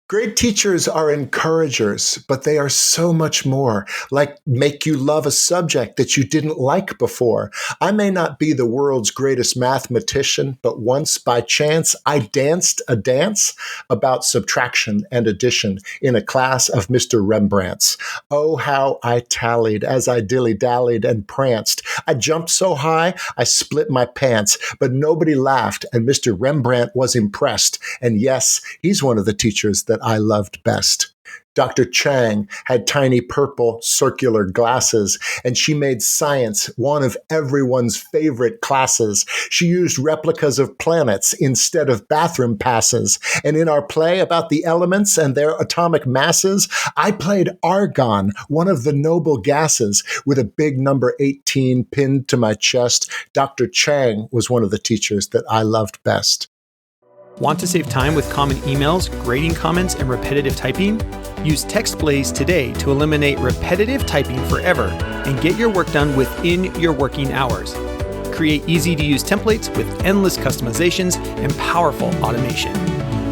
Great teachers are encouragers, but they are so much more, like make you love a subject that you didn't like before. I may not be the world's greatest mathematician, but once by chance, I danced a dance about subtraction and addition in a class of Mr. Rembrandt's. Oh, how I tallied as I dilly-dallied and pranced. I jumped so high, I split my pants, but nobody laughed, and Mr. Rembrandt was impressed. And yes, he's one of the teachers that I loved best. Dr. Chang had tiny purple circular glasses, and she made science one of everyone's favorite classes. She used replicas of planets instead of bathroom passes. And in our play about the elements and their atomic masses, I played argon, one of the noble gases, with a big number 18 pinned to my chest. Dr. Chang was one of the teachers that I loved best. Want to save time with common emails, grading comments, and repetitive typing? Use TextBlaze today to eliminate repetitive typing forever and get your work done within your working hours. Create easy-to-use templates with endless customizations and powerful automation.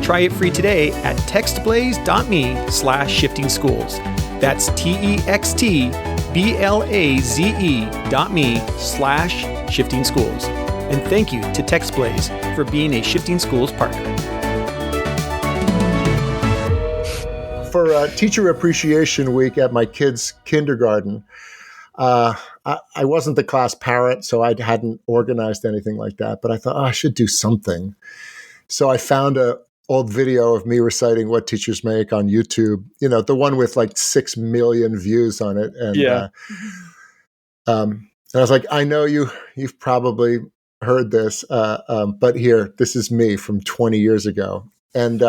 Try it free today at textblaze.me/shiftingschools. That's textblaze.me/shiftingschools. And thank you to TextBlaze for being a Shifting Schools partner. For Teacher Appreciation Week at my kids' kindergarten, I wasn't the class parrot, so I hadn't organized anything like that. But I thought, I should do something. So I found an old video of me reciting What Teachers Make on YouTube. You know, the one with like 6 million views on it. And, and I was like, I know you've probably heard this, but here, this is me from 20 years ago. And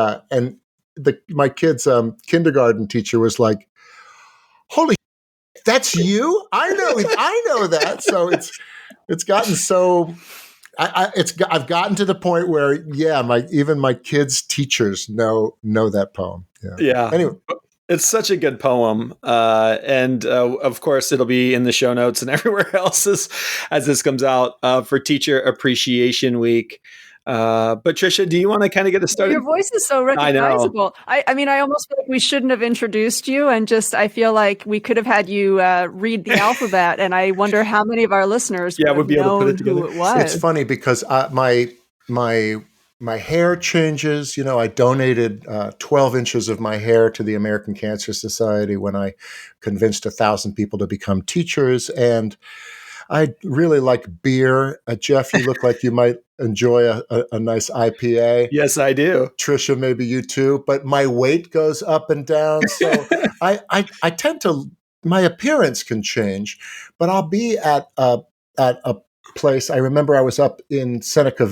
my kid's kindergarten teacher was like, "Holy, that's you! I know that." So it's gotten so. I've gotten to the point where even my kids' teachers know that poem. Yeah. Anyway. It's such a good poem. And of course, it'll be in the show notes and everywhere else as this comes out for Teacher Appreciation Week. But Tricia, do you want to kind of get us started? Your voice is so recognizable. I mean, I almost feel like we shouldn't have introduced you, and I feel like we could have had you read the alphabet, and I wonder how many of our listeners would be able to put it together. Who it was. It's funny because my hair changes. You know, I donated 12 inches of my hair to the American Cancer Society when I convinced 1,000 people to become teachers. And I really like beer. Jeff, you look like you might enjoy a nice IPA. Yes, I do. Tricia, maybe you too. But my weight goes up and down. So I tend to, my appearance can change, but I'll be at a place. I remember I was up in Seneca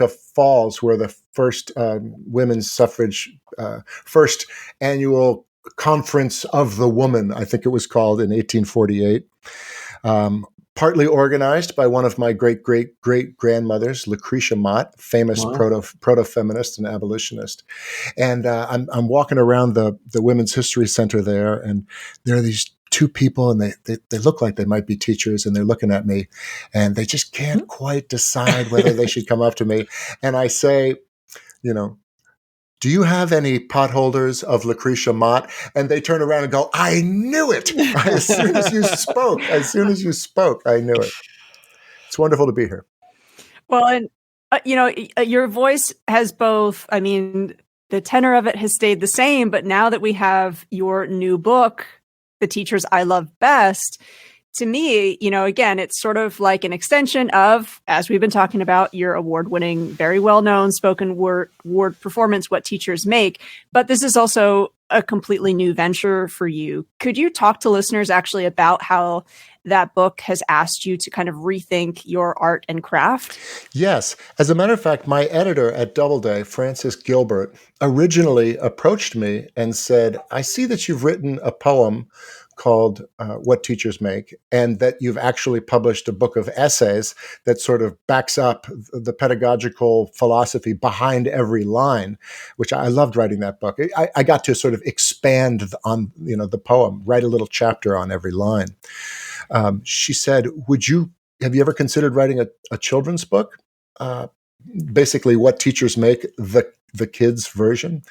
Falls, where the first women's suffrage, first annual Conference of the Woman, I think it was called, in 1848. Partly organized by one of my great-great-great-grandmothers, Lucretia Mott, famous proto-feminist and abolitionist. And I'm walking around the Women's History Center there, and there are these two people, and they look like they might be teachers, and they're looking at me, and they just can't quite decide whether they should come up to me. And I say, "Do you have any potholders of Lucretia Mott?" And they turn around and go, "I knew it." As soon as you spoke, I knew it. It's wonderful to be here. Well, and your voice has both, I mean, the tenor of it has stayed the same, but now that we have your new book, The Teachers I Love Best, to me, again, it's sort of like an extension of, as we've been talking about, your award-winning, very well-known spoken word performance, What Teachers Make. But this is also a completely new venture for you. Could you talk to listeners actually about how that book has asked you to kind of rethink your art and craft? Yes. As a matter of fact, my editor at Doubleday, Francis Gilbert, originally approached me and said, "I see that you've written a poem called What Teachers Make, and that you've actually published a book of essays that sort of backs up the pedagogical philosophy behind every line," which I loved writing that book. I got to sort of expand on the poem, write a little chapter on every line. She said, have you ever considered writing a children's book? Basically, What Teachers Make, the kids' version.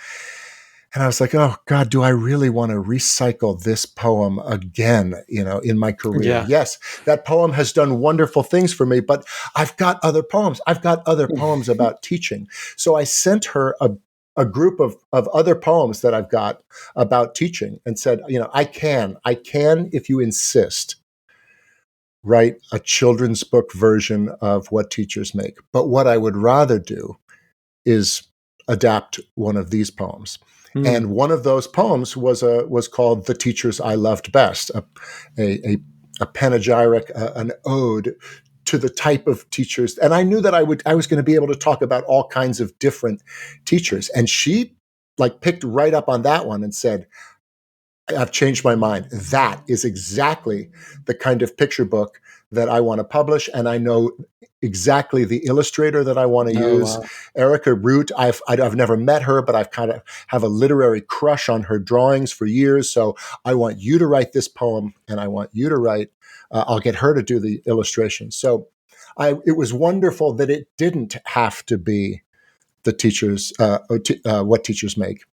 And I was like, oh God, do I really want to recycle this poem again, in my career? Yeah. Yes, that poem has done wonderful things for me, but I've got other poems. I've got other poems about teaching. So I sent her a group of other poems that I've got about teaching and said, I can, if you insist, write a children's book version of What Teachers Make. But what I would rather do is adapt one of these poems. Mm. And one of those poems was called "The Teachers I Loved Best," a panegyric, an ode to the type of teachers. And I knew that I was going to be able to talk about all kinds of different teachers. And she picked right up on that one and said, I've changed my mind. That is exactly the kind of picture book that I want to publish. And I know exactly the illustrator that I want to Oh, use. wow. Erica Root, I've never met her, but I've kind of have a literary crush on her drawings for years. So I want you to write this poem, and I want you to write, I'll get her to do the illustration. So it was wonderful that it didn't have to be the teachers, What Teachers Make.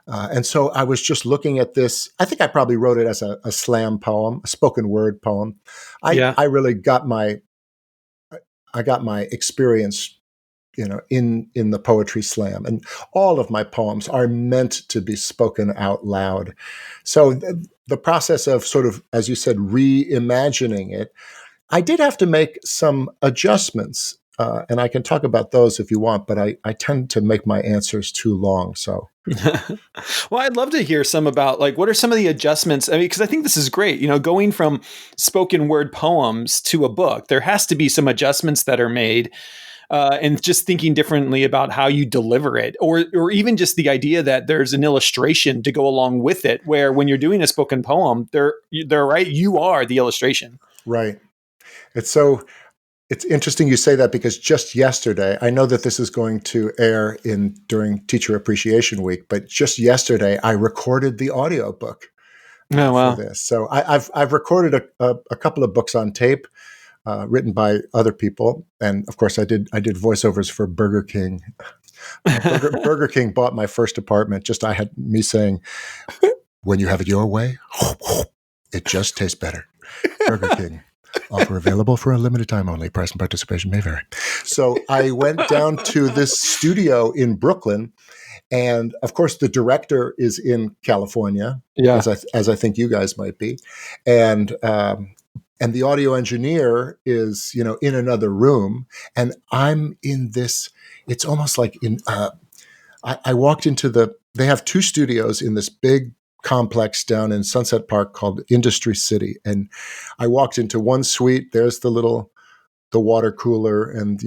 And so I was just looking at this. I think I probably wrote it as a slam poem, a spoken word poem. Yeah. I really got my experience, in the poetry slam, and all of my poems are meant to be spoken out loud. So the process of sort of, as you said, reimagining it, I did have to make some adjustments. And I can talk about those if you want, but I tend to make my answers too long. So Well, I'd love to hear some about what are some of the adjustments? I mean, because I think this is great. Going from spoken word poems to a book, there has to be some adjustments that are made, and just thinking differently about how you deliver it, or even just the idea that there's an illustration to go along with it. Where when you're doing a spoken poem, they're right. You are the illustration. right, it's interesting you say that, because just yesterday, I know that this is going to air during Teacher Appreciation Week, but just yesterday I recorded the audiobook Oh, for wow. this. So I've recorded a couple of books on tape, written by other people, and of course I did voiceovers for Burger King. Burger King bought my first apartment. Just I had me saying, "When you have it your way, it just tastes better." Burger King. Offer available for a limited time only. Price and participation may vary. So I went down to this studio in Brooklyn, and of course the director is in California, Yeah. as I think you guys might be, and the audio engineer is in another room, and I'm in this. It's almost like I walked into they have two studios in this big complex down in Sunset Park called Industry City. And I walked into one suite. There's the water cooler, and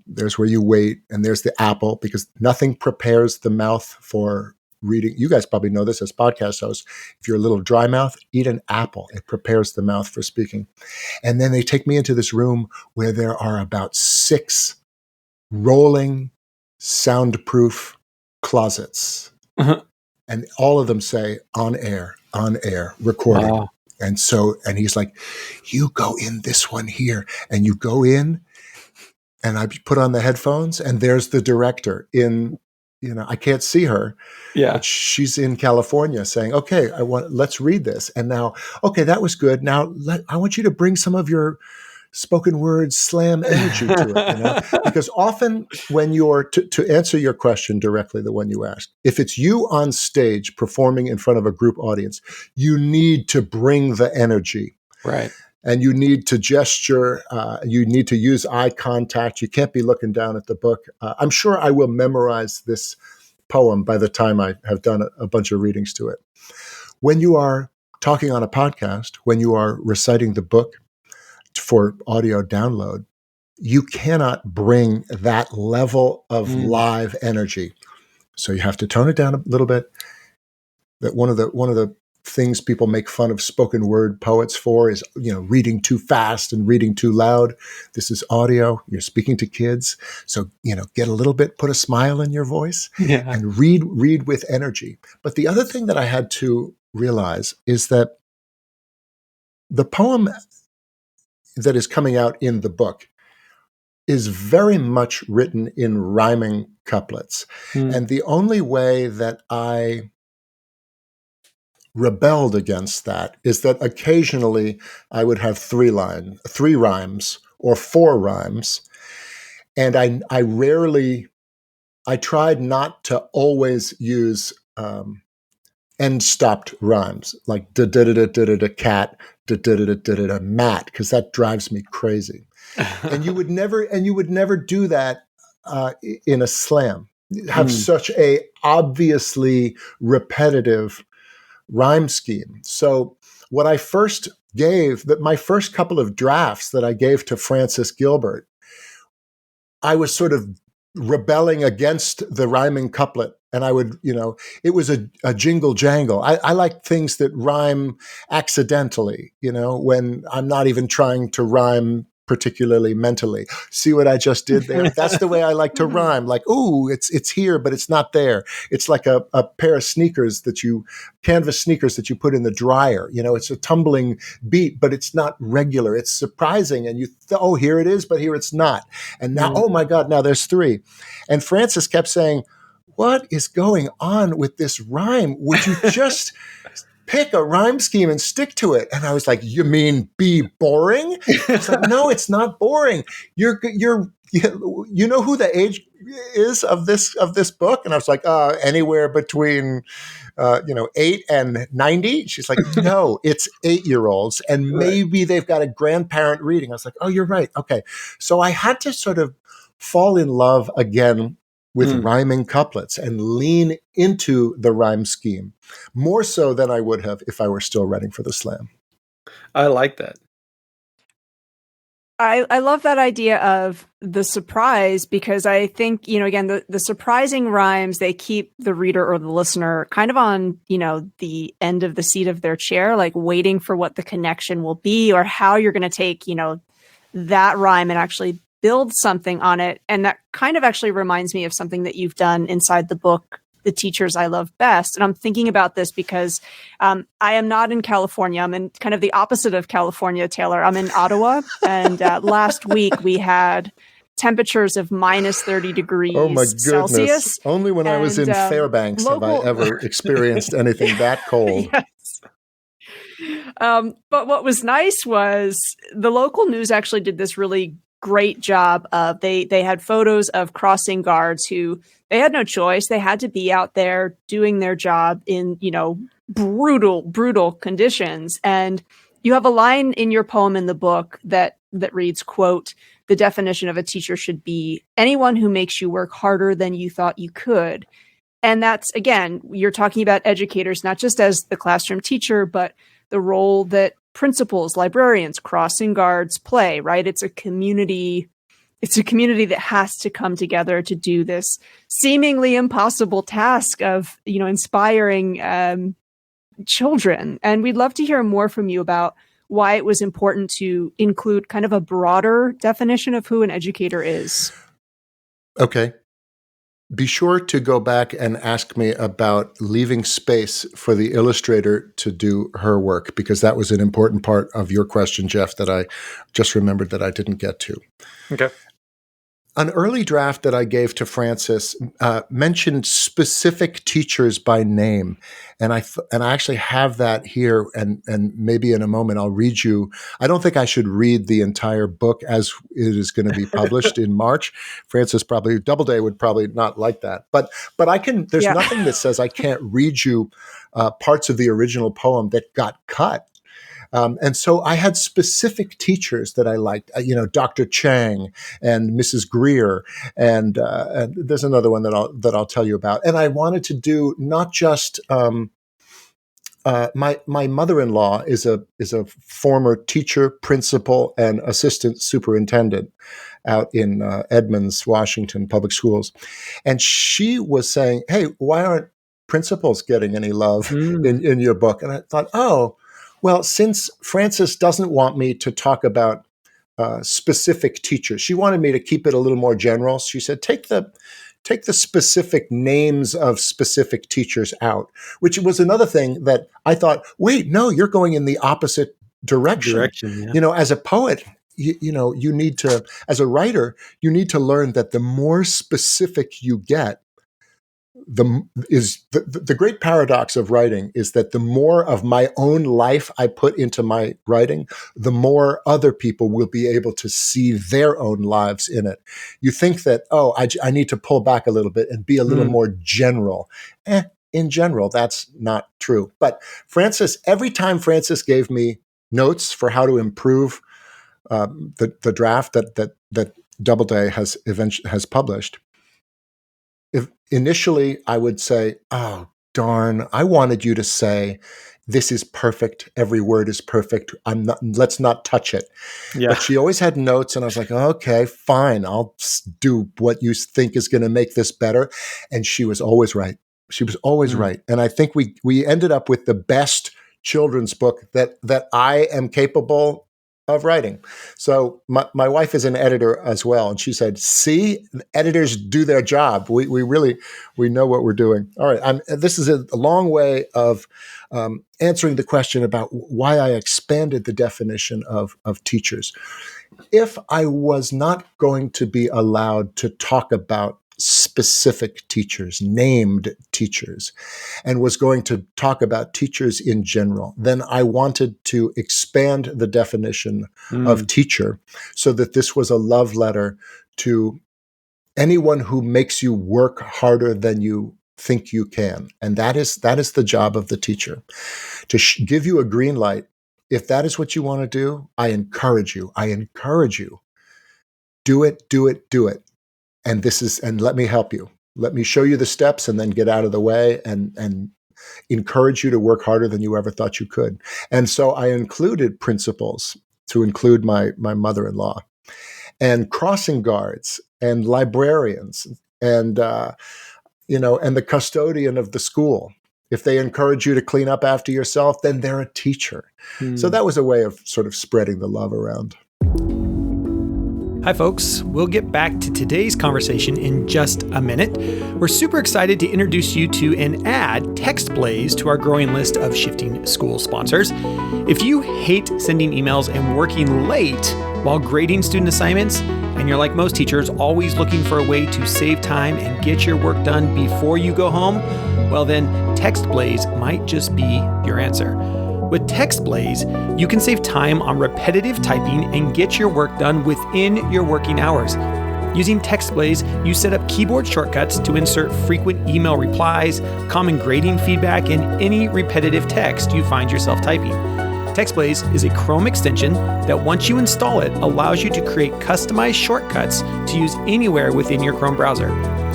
there's where you wait, and there's the apple, because nothing prepares the mouth for reading. You guys probably know this as podcast hosts. If you're a little dry mouth, eat an apple. It prepares the mouth for speaking. And then they take me into this room where there are about 6 rolling soundproof closets. Uh-huh. And all of them say on air, recording. Wow. And he's like, you go in this one here, and you go in, and I put on the headphones, and there's the director I can't see her, Yeah. but she's in California saying, okay, let's read this. And now, okay, that was good. Now I want you to bring some of your spoken word slam energy to it, because often when you're to answer your question directly, the one you asked, if it's you on stage performing in front of a group audience, you need to bring the energy, Right. and you need to gesture, you need to use eye contact. You can't be looking down at the book. I'm sure I will memorize this poem by the time I have done a bunch of readings to it. When you are talking on a podcast, when you are reciting the book for audio download, you cannot bring that level of live energy. So you have to tone it down a little bit. That one of the things people make fun of spoken word poets for is, reading too fast and reading too loud. This is audio. You're speaking to kids. So, get a little bit, put a smile in your voice, Yeah. and read with energy. But the other thing that I had to realize is that the poem that is coming out in the book is very much written in rhyming couplets. And the only way that I rebelled against that is that occasionally I would have three rhymes or four rhymes. And I tried not to always use end stopped rhymes like da da da da da da cat, da da da da da da mat, because that drives me crazy. And you would never do that in a slam. Have such a obviously repetitive rhyme scheme. So what I first gave, that my first couple of drafts that I gave to Francis Gilbert, I was sort of rebelling against the rhyming couplet. And I would, it was a jingle jangle. I like things that rhyme accidentally, when I'm not even trying to rhyme particularly mentally. See what I just did there? That's the way I like to rhyme. Like, ooh, it's here, but it's not there. It's like a pair of canvas sneakers that you put in the dryer. It's a tumbling beat, but it's not regular. It's surprising. And here it is, but here it's not. And now, oh my God, now there's three. And Francis kept saying, what is going on with this rhyme? Would you just pick a rhyme scheme and stick to it? And I was like, you mean be boring? It's like, no, it's not boring. You know who the age is of this book? And I was like, anywhere between 8 and 90. She's like, no, it's 8-year-olds. And maybe they've got a grandparent reading. I was like, oh, you're right. Okay. So I had to sort of fall in love again with rhyming couplets and lean into the rhyme scheme more so than I would have if I were still writing for the slam. I like that. I love that idea of the surprise, because I think, again, the surprising rhymes, they keep the reader or the listener kind of on, the end of the seat of their chair, like waiting for what the connection will be or how you're going to take, that rhyme and actually build something on it. And that kind of actually reminds me of something that you've done inside the book, The Teachers I Love Best. And I'm thinking about this because I am not in California. I'm in kind of the opposite of California, Taylor. I'm in Ottawa. And last week we had temperatures of minus 30 degrees oh my goodness. Celsius. Only when I was in Fairbanks have I ever experienced anything that cold. Yes. But what was nice was the local news actually did this really great job of they had photos of crossing guards who they had no choice. They had to be out there doing their job in, brutal conditions. And you have a line in your poem in the book that reads, quote, "The definition of a teacher should be anyone who makes you work harder than you thought you could." And that's, again, you're talking about educators, not just as the classroom teacher, but the role that principals, librarians, crossing guards play, right? It's a community that has to come together to do this seemingly impossible task of, inspiring children. And we'd love to hear more from you about why it was important to include kind of a broader definition of who an educator is. Okay. Be sure to go back and ask me about leaving space for the illustrator to do her work, because that was an important part of your question, Jeff, that I just remembered that I didn't get to. Okay. An early draft that I gave to Francis mentioned specific teachers by name, and I actually have that here, and maybe in a moment I'll read you. I don't think I should read the entire book as it is going to be published in March. Francis Doubleday would probably not like that, but I can. There's nothing that says I can't read you parts of the original poem that got cut. And so I had specific teachers that I liked, Dr. Chang and Mrs. Greer, and there's another one that I'll tell you about. And I wanted to do not just my mother-in-law is a former teacher, principal, and assistant superintendent out in Edmonds, Washington public schools, and she was saying, "Hey, why aren't principals getting any love in your book?" And I thought, oh. Well, since Francis doesn't want me to talk about specific teachers, she wanted me to keep it a little more general. She said, take the specific names of specific teachers out, which was another thing that I thought, wait, no, you're going in the opposite direction. Yeah. As a poet, you need to, as a writer, you need to learn that the more specific you get, the great paradox of writing is that the more of my own life I put into my writing, the more other people will be able to see their own lives in it. You think that, I need to pull back a little bit and be a little more general. In general, that's not true. But every time Francis gave me notes for how to improve the draft that Doubleday has published, initially I would say, "Oh, darn, I wanted you to say this is perfect. Every word is perfect. Let's not touch it." Yeah. But she always had notes, and I was like, "Okay, fine. I'll do what you think is going to make this better." And she was always right. She was always right. And I think we ended up with the best children's book that I am capable of writing. So my wife is an editor as well, and she said, "See, editors do their job. We know what we're doing." All right, this is a long way of answering the question about why I expanded the definition of teachers. If I was not going to be allowed to talk about specific teachers, named teachers, and was going to talk about teachers in general, then I wanted to expand the definition of teacher so that this was a love letter to anyone who makes you work harder than you think you can. And that is the job of the teacher, to give you a green light. If that is what you want to do, I encourage you. Do it, do it, do it. And let me help you. Let me show you the steps and then get out of the way and encourage you to work harder than you ever thought you could. And so I included principals to include my mother-in-law, and crossing guards and librarians and and the custodian of the school. If they encourage you to clean up after yourself, then they're a teacher. So that was a way of sort of spreading the love around. Hi, folks. We'll get back to today's conversation in just a minute. We're super excited to introduce you to and add Text Blaze to our growing list of Shifting School sponsors. If you hate sending emails and working late while grading student assignments, and you're like most teachers, always looking for a way to save time and get your work done before you go home, well then, Text Blaze might just be your answer. With Text Blaze, you can save time on repetitive typing and get your work done within your working hours. Using Text Blaze, you set up keyboard shortcuts to insert frequent email replies, common grading feedback, and any repetitive text you find yourself typing. Text Blaze is a Chrome extension that, once you install it, allows you to create customized shortcuts to use anywhere within your Chrome browser.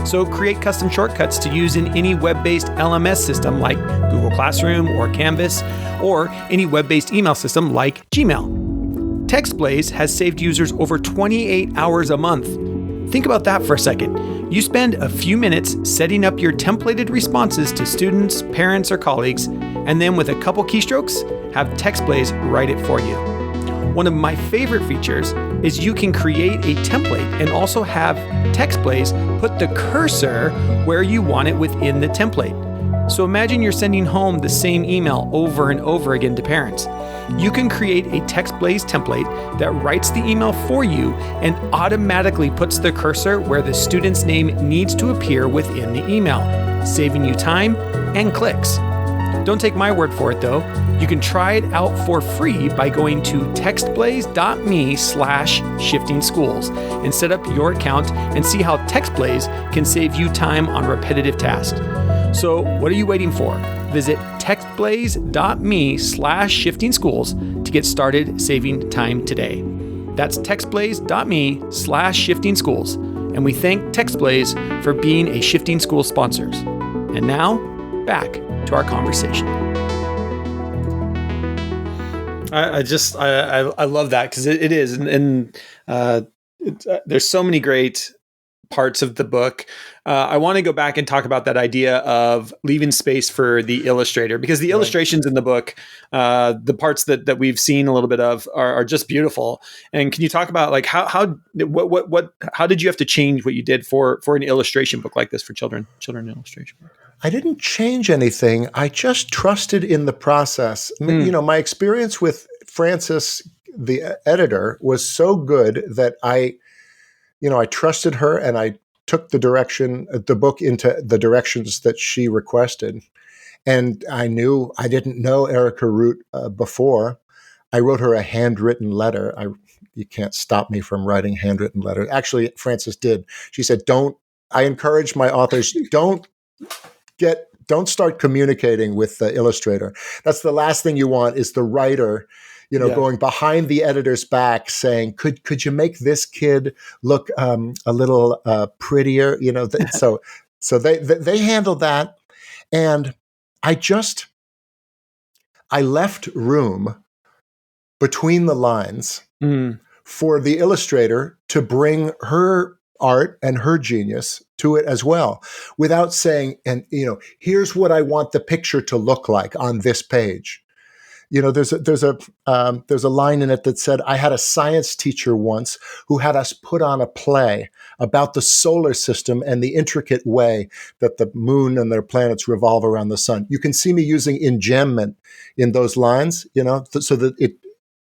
So create custom shortcuts to use in any web-based LMS system like Google Classroom or Canvas, or any web-based email system like Gmail. Text Blaze has saved users over 28 hours a month. Think about that for a second. You spend a few minutes setting up your templated responses to students, parents, or colleagues, and then with a couple keystrokes, have Text Blaze write it for you. One of my favorite features is you can create a template and also have Text Blaze put the cursor where you want it within the template. So imagine you're sending home the same email over and over again to parents. You can create a Text Blaze template that writes the email for you and automatically puts the cursor where the student's name needs to appear within the email, saving you time and clicks. Don't take my word for it though. You can try it out for free by going to textblaze.me/shifting schools and set up your account and see how Text Blaze can save you time on repetitive tasks. So what are you waiting for? Visit textblaze.me/shifting schools to get started saving time today. That's textblaze.me/shifting schools. And we thank Text Blaze for being a Shifting School sponsors. And now, back to our conversation. I love that because it is, and there's so many great parts of the book. I want to go back and talk about that idea of leaving space for the illustrator, because the illustrations in the book, the parts that we've seen a little bit of, are just beautiful. And can you talk about like how did you have to change what you did for an illustration book like this for children illustration book? I didn't change anything. I just trusted in the process. My experience with Francis the editor was so good that I trusted her, and I took the book into the directions that she requested. And I didn't know Erica Root before. I wrote her a handwritten letter. You can't stop me from writing handwritten letters. Actually, Frances did. She said, I encourage my authors, don't start communicating with the illustrator. That's the last thing you want, is the writer, going behind the editor's back saying, could you make this kid look a little prettier? So they handled that. And I left room between the lines for the illustrator to bring her art and her genius to it as well, without saying, and here's what I want the picture to look like on this page. There's a line in it that said, I had a science teacher once who had us put on a play about the solar system and the intricate way that the moon and their planets revolve around the sun. You can see me using enjambment in those lines, so that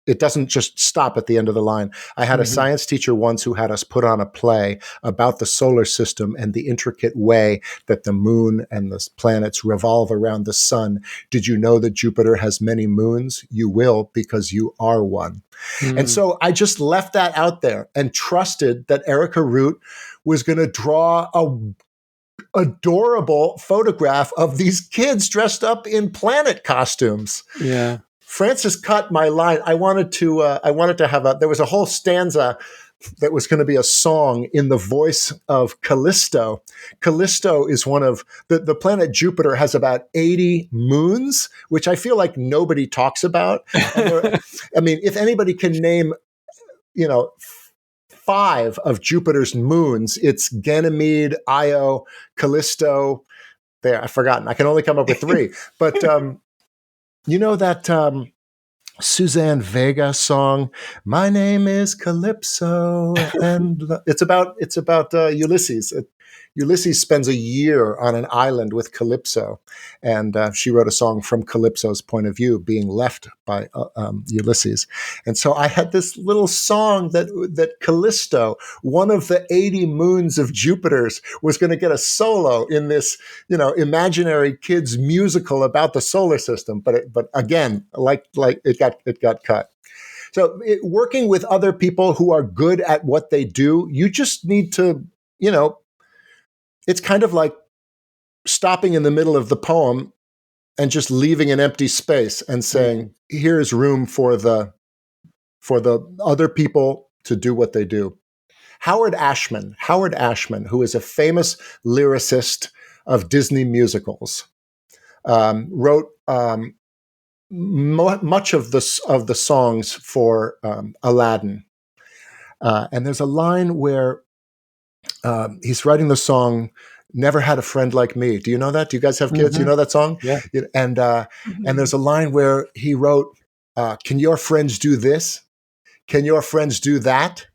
it doesn't just stop at the end of the line. I had a science teacher once who had us put on a play about the solar system and the intricate way that the moon and the planets revolve around the sun. Did you know that Jupiter has many moons? You will, because you are one. And so I just left that out there and trusted that Erica Root was going to draw a adorable photograph of these kids dressed up in planet costumes. Yeah. Frances cut my line. I wanted to have there was a whole stanza that was going to be a song in the voice of Callisto. Callisto is one of the planet Jupiter has about 80 moons, which I feel like nobody talks about. If anybody can name, 5 of Jupiter's moons, it's Ganymede, Io, Callisto. There, I've forgotten. I can only come up with 3. But that Suzanne Vega song, "My Name is Calypso," and it's about Ulysses. Ulysses spends a year on an island with Calypso, and she wrote a song from Calypso's point of view, being left by Ulysses. And so I had this little song that Callisto, one of the 80 moons of Jupiter's, was going to get a solo in this, imaginary kids musical about the solar system. But again, like it got cut. So working with other people who are good at what they do, you just need to, it's kind of like stopping in the middle of the poem and just leaving an empty space and saying, here's room for the other people to do what they do. Howard Ashman, who is a famous lyricist of Disney musicals, wrote much of the songs for Aladdin. And there's a line where he's writing the song, "Never Had a Friend Like Me." Do you know that? Do you guys have kids? You know that song? Yeah. And there's a line where he wrote, "Can your friends do this? Can your friends do that?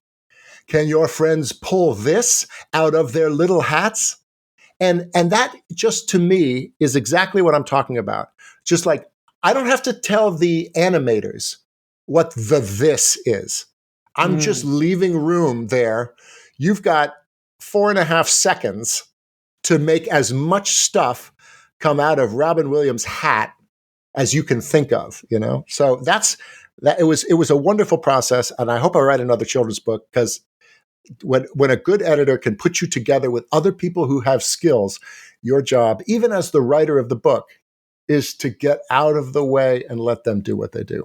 Can your friends pull this out of their little hats?" And that, just to me, is exactly what I'm talking about. Just like, I don't have to tell the animators what this is. I'm just leaving room there. You've got 4.5 seconds to make as much stuff come out of Robin Williams' hat as you can think of, So that it was a wonderful process, and I hope I write another children's book, because when a good editor can put you together with other people who have skills, your job, even as the writer of the book, is to get out of the way and let them do what they do.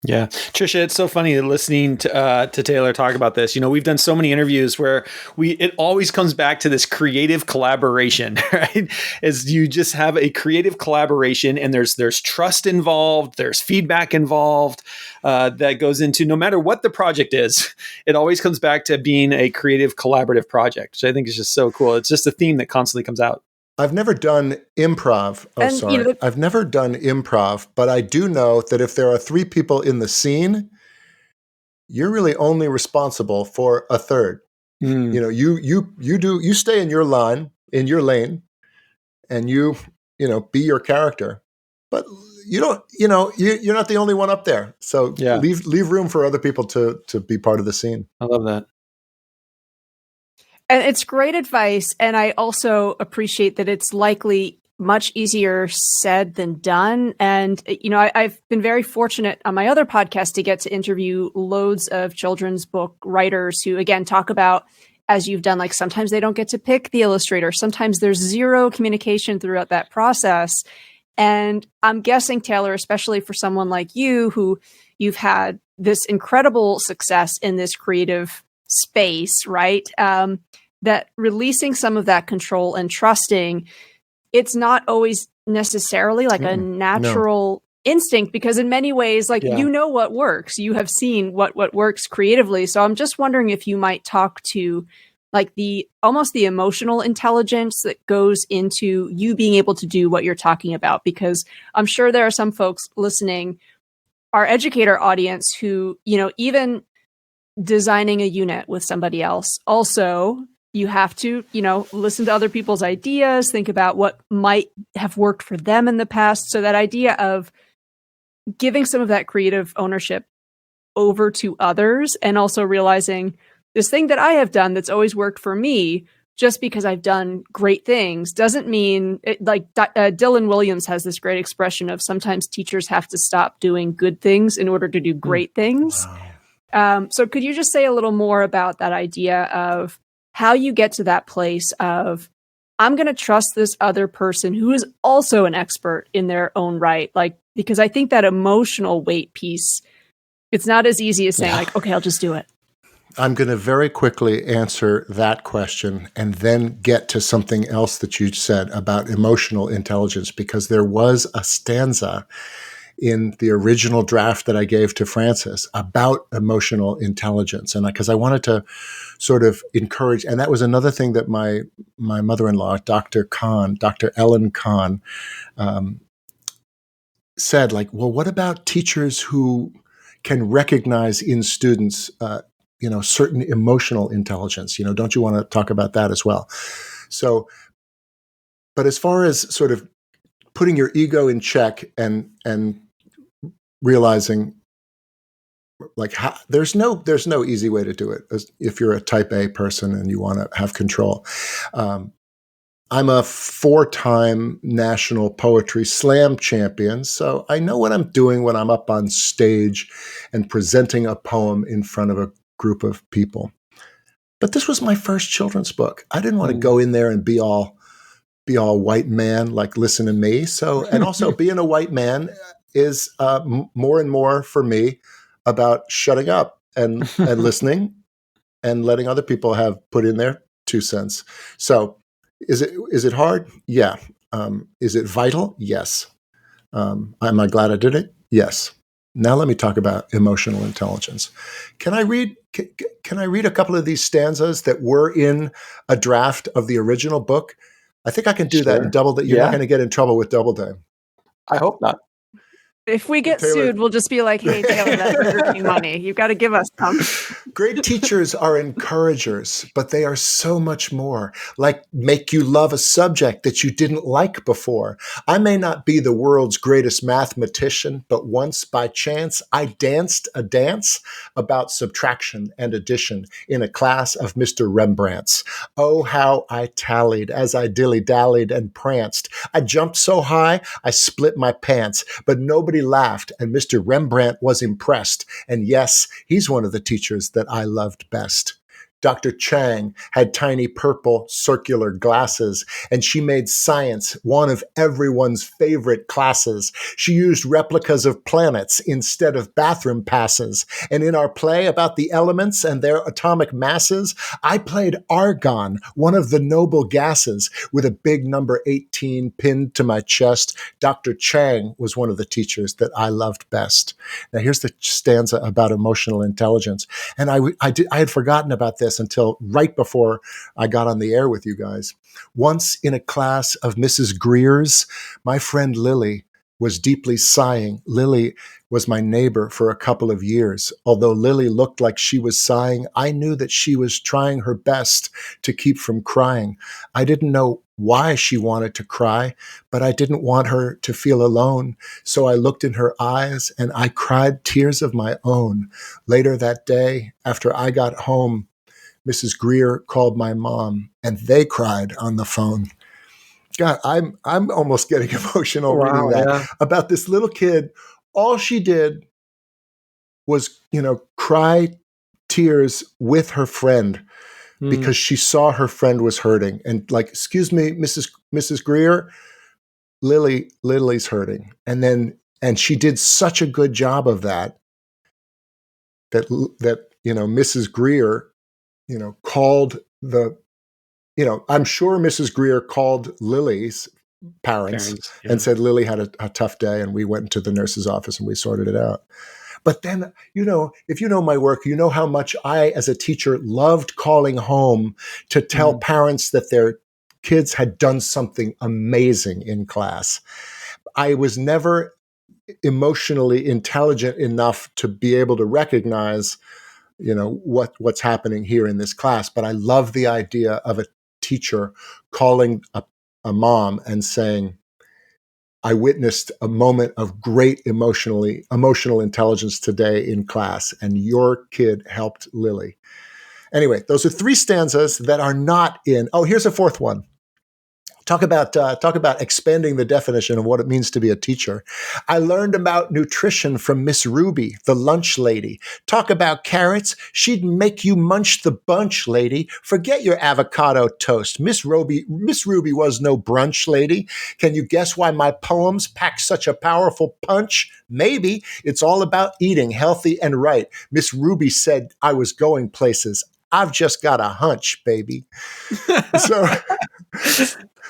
Yeah. Trisha, it's so funny listening to Taylor talk about this. We've done so many interviews where it always comes back to this creative collaboration, right? As you just have a creative collaboration, and there's trust involved, there's feedback involved, that goes into, no matter what the project is, it always comes back to being a creative collaborative project, which I think is just so cool. It's just a theme that constantly comes out. I've never done improv. I've never done improv, but I do know that if there are 3 people in the scene, you're really only responsible for a third. You stay in your lane, and be your character. but you're not the only one up there. So Yeah. leave room for other people to be part of the scene. I love that. And it's great advice. And I also appreciate that it's likely much easier said than done. And, I've been very fortunate on my other podcast to get to interview loads of children's book writers who, again, talk about, as you've done, like sometimes they don't get to pick the illustrator. Sometimes there's zero communication throughout that process. And I'm guessing, Taylor, especially for someone like you, who you've had this incredible success in this creative space, right? That releasing some of that control and trusting, it's not always necessarily like a natural instinct, because in many ways, like, you know what works. You have seen what works creatively. So I'm just wondering if you might talk to like almost the emotional intelligence that goes into you being able to do what you're talking about, because I'm sure there are some folks listening, our educator audience, who, even designing a unit with somebody else, also you have to, listen to other people's ideas, think about what might have worked for them in the past. So that idea of giving some of that creative ownership over to others, and also realizing this thing that I have done that's always worked for me, just because I've done great things doesn't mean it, like Dylan Williams has this great expression of sometimes teachers have to stop doing good things in order to do great things. Wow. So could you just say a little more about that idea of how you get to that place of, I'm going to trust this other person who is also an expert in their own right? Like, because I think that emotional weight piece, it's not as easy as saying like, okay, I'll just do it. I'm going to very quickly answer that question and then get to something else that you said about emotional intelligence, because there was a stanza in the original draft that I gave to Frances about emotional intelligence. And because I wanted to sort of encourage, and that was another thing that my mother-in-law, Dr. Ellen Kahn, said, like, well, what about teachers who can recognize in students, certain emotional intelligence? Don't you want to talk about that as well? So, but as far as sort of putting your ego in check and realizing, like, there's no easy way to do it if you're a type A person and you want to have control. I'm a 4-time national poetry slam champion, so I know what I'm doing when I'm up on stage and presenting a poem in front of a group of people. But this was my first children's book. I didn't want to go in there and be all white man, like, listen to me. So, and also being a white man is more and more for me about shutting up and listening and letting other people have put in their 2 cents. So is it hard? Yeah. Is it vital? Yes. Am I glad I did it? Yes. Now let me talk about emotional intelligence. Can I read a couple of these stanzas that were in a draft of the original book? I think I can do that in Doubleday. You're not going to get in trouble with Doubleday. I hope not. If we get sued, we'll just be like, hey, Taylor, that Burger King money. You've got to give us some. Great teachers are encouragers, but they are so much more. Like, make you love a subject that you didn't like before. I may not be the world's greatest mathematician, but once by chance, I danced a dance about subtraction and addition in a class of Mr. Rembrandt's. Oh, how I tallied as I dilly-dallied and pranced. I jumped so high, I split my pants, but nobody laughed, and Mr. Rembrandt was impressed. And yes, he's one of the teachers that I loved best. Dr. Chang had tiny purple circular glasses, and she made science one of everyone's favorite classes. She used replicas of planets instead of bathroom passes. And in our play about the elements and their atomic masses, I played argon, one of the noble gases, with a big number 18 pinned to my chest. Dr. Chang was one of the teachers that I loved best. Now here's the stanza about emotional intelligence. And I had forgotten about this until right before I got on the air with you guys. Once in a class of Mrs. Greer's, my friend Lily was deeply sighing. Lily was my neighbor for a couple of years. Although Lily looked like she was sighing, I knew that she was trying her best to keep from crying. I didn't know why she wanted to cry, but I didn't want her to feel alone. So I looked in her eyes and I cried tears of my own. Later that day, after I got home, Mrs. Greer called my mom and they cried on the phone. God, I'm almost getting emotional reading that about this little kid. All she did was, cry tears with her friend because she saw her friend was hurting and like, excuse me, Mrs. Greer, Lily's hurting. And she did such a good job of that Mrs. Greer, called I'm sure Mrs. Greer called Lily's parents and said Lily had a tough day, and we went to the nurse's office and we sorted it out. But then, if you know my work, you know how much I, as a teacher, loved calling home to tell parents that their kids had done something amazing in class. I was never emotionally intelligent enough to be able to recognize, what's happening here in this class. But I love the idea of a teacher calling a mom and saying, I witnessed a moment of great emotional intelligence today in class, and your kid helped Lily. Anyway, those are 3 stanzas that are not in. Oh, here's a 4th one. Talk about expanding the definition of what it means to be a teacher. I learned about nutrition from Miss Ruby, the lunch lady. Talk about carrots. She'd make you munch the bunch, lady. Forget your avocado toast. Miss Ruby was no brunch lady. Can you guess why my poems pack such a powerful punch? Maybe it's all about eating healthy and right. Miss Ruby said I was going places. I've just got a hunch, baby.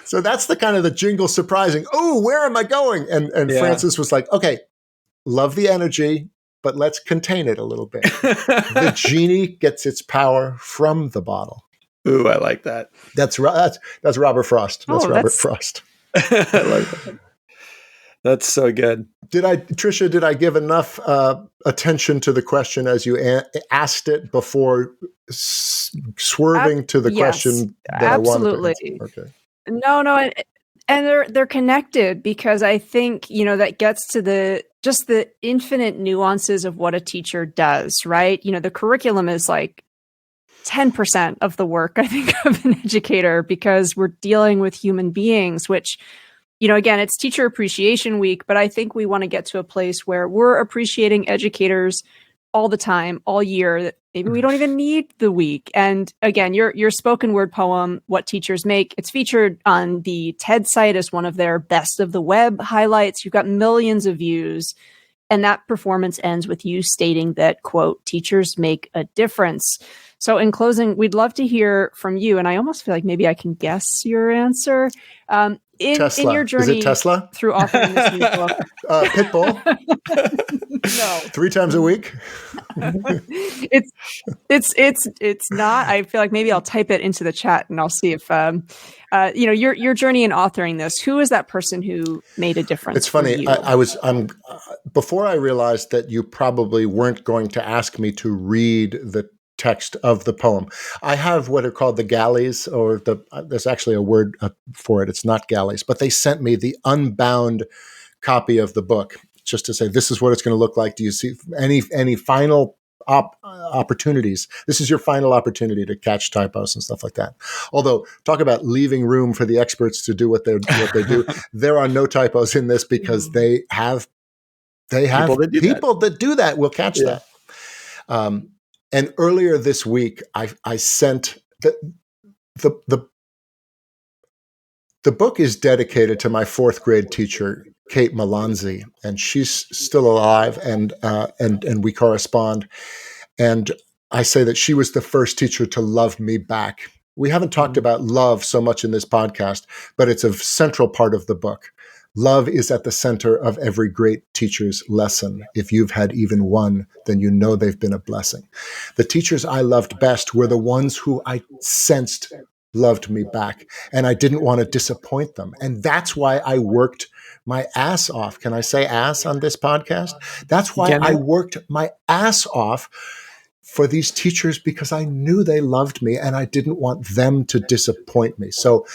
So that's the kind of the jingle surprising. Oh, where am I going? And Francis was like, okay, love the energy, but let's contain it a little bit. The genie gets its power from the bottle. Ooh, I like that. That's Robert Frost. Robert Frost. I like that. That's so good. Did I give enough attention to the question as you asked it before swerving to the question that absolutely. I wanted to answer? Okay. No, and they're connected because I think, that gets to the infinite nuances of what a teacher does, right? The curriculum is like 10% of the work, I think, of an educator because we're dealing with human beings, which, again, it's Teacher Appreciation Week, but I think we want to get to a place where we're appreciating educators all the time, all year, that maybe we don't even need the week. And again, your spoken word poem, What Teachers Make, it's featured on the TED site as one of their best of the web highlights. You've got millions of views. And that performance ends with you stating that, quote, teachers make a difference. So in closing, we'd love to hear from you. And I almost feel like maybe I can guess your answer. In your journey, is it Tesla? Through authoring this new book? Pitbull. No. 3 times a week. It's not. I feel like maybe I'll type it into the chat and I'll see if your journey in authoring this. Who is that person who made a difference? It's funny. I'm before I realized that you probably weren't going to ask me to read the text of the poem. I have what are called the galleys, or there's actually a word for it. It's not galleys, but they sent me the unbound copy of the book just to say, this is what it's going to look like. Do you see any final opportunities? This is your final opportunity to catch typos and stuff like that. Although, talk about leaving room for the experts to do what they do. There are no typos in this because they have people that do that will catch that. And earlier this week, I sent the book is dedicated to my 4th grade teacher, Kate Malonzi, and she's still alive, and we correspond. And I say that she was the first teacher to love me back. We haven't talked about love so much in this podcast, but it's a central part of the book. Love is at the center of every great teacher's lesson. If you've had even one, then you know they've been a blessing. The teachers I loved best were the ones who I sensed loved me back, and I didn't want to disappoint them. And that's why I worked my ass off. Can I say ass on this podcast? That's why I worked my ass off for these teachers, because I knew they loved me and I didn't want them to disappoint me. So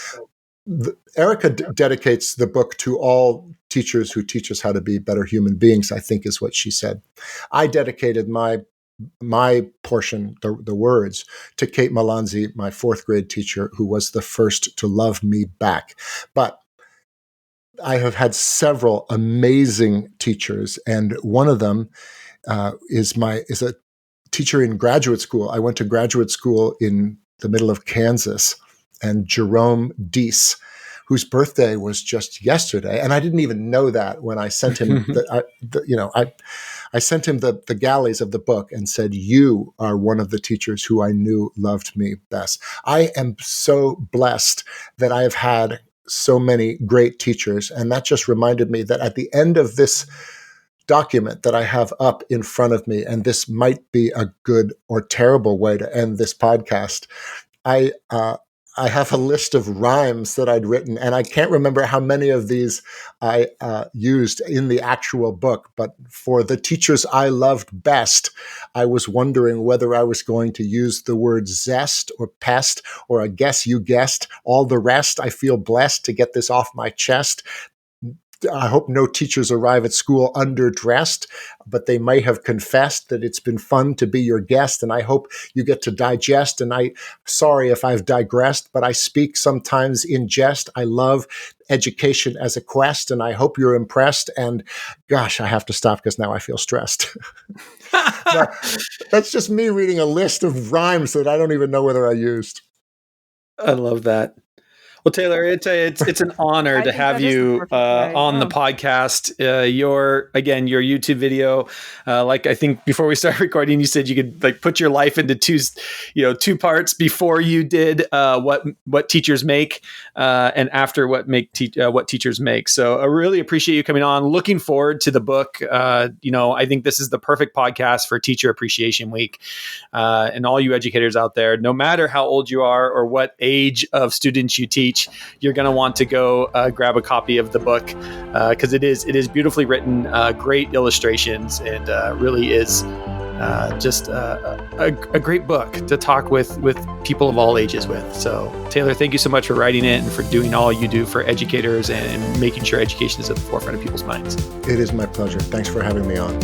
Erica dedicates the book to all teachers who teach us how to be better human beings, I think is what she said. I dedicated my portion, the words, to Kate Malanzi, my fourth grade teacher, who was the first to love me back. But I have had several amazing teachers, and one of them is a teacher in graduate school. I went to graduate school in the middle of Kansas, and Jerome Deese, whose birthday was just yesterday, and I didn't even know that when I sent him. I sent him the galleys of the book and said, "You are one of the teachers who I knew loved me best." I am so blessed that I have had so many great teachers, and that just reminded me that at the end of this document that I have up in front of me, and this might be a good or terrible way to end this podcast, I have a list of rhymes that I'd written, and I can't remember how many of these I used in the actual book, but for the teachers I loved best, I was wondering whether I was going to use the word zest or pest, or I guess you guessed, all the rest. I feel blessed to get this off my chest. I hope no teachers arrive at school underdressed, but they may have confessed that it's been fun to be your guest, and I hope you get to digest. And sorry if I've digressed, but I speak sometimes in jest. I love education as a quest, and I hope you're impressed. And gosh, I have to stop because now I feel stressed. That's just me reading a list of rhymes that I don't even know whether I used. I love that. Well, Taylor, it's an honor to have you on the podcast. Your YouTube video, like I think before we started recording, you said you could like put your life into two parts before you did what teachers make, and after what teachers make. So I really appreciate you coming on. Looking forward to the book. I think this is the perfect podcast for Teacher Appreciation Week, and all you educators out there, no matter how old you are or what age of students you teach, you're going to want to go grab a copy of the book because it is beautifully written, great illustrations, and really is just a great book to talk with people of all ages with. So Taylor, thank you so much for writing it and for doing all you do for educators and making sure education is at the forefront of people's minds. It is my pleasure. Thanks for having me on.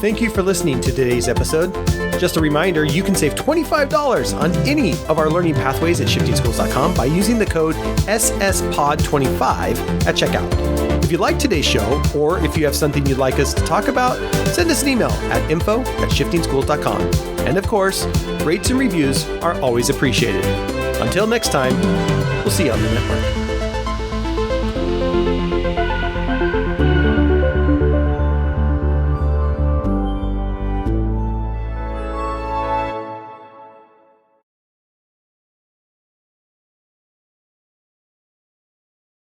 Thank you for listening to today's episode. Just a reminder, you can save $25 on any of our learning pathways at shiftingschools.com by using the code SSPOD25 at checkout. If you like today's show, or if you have something you'd like us to talk about, send us an email at info@shiftingschools.com. And of course, rates and reviews are always appreciated. Until next time, we'll see you on the network.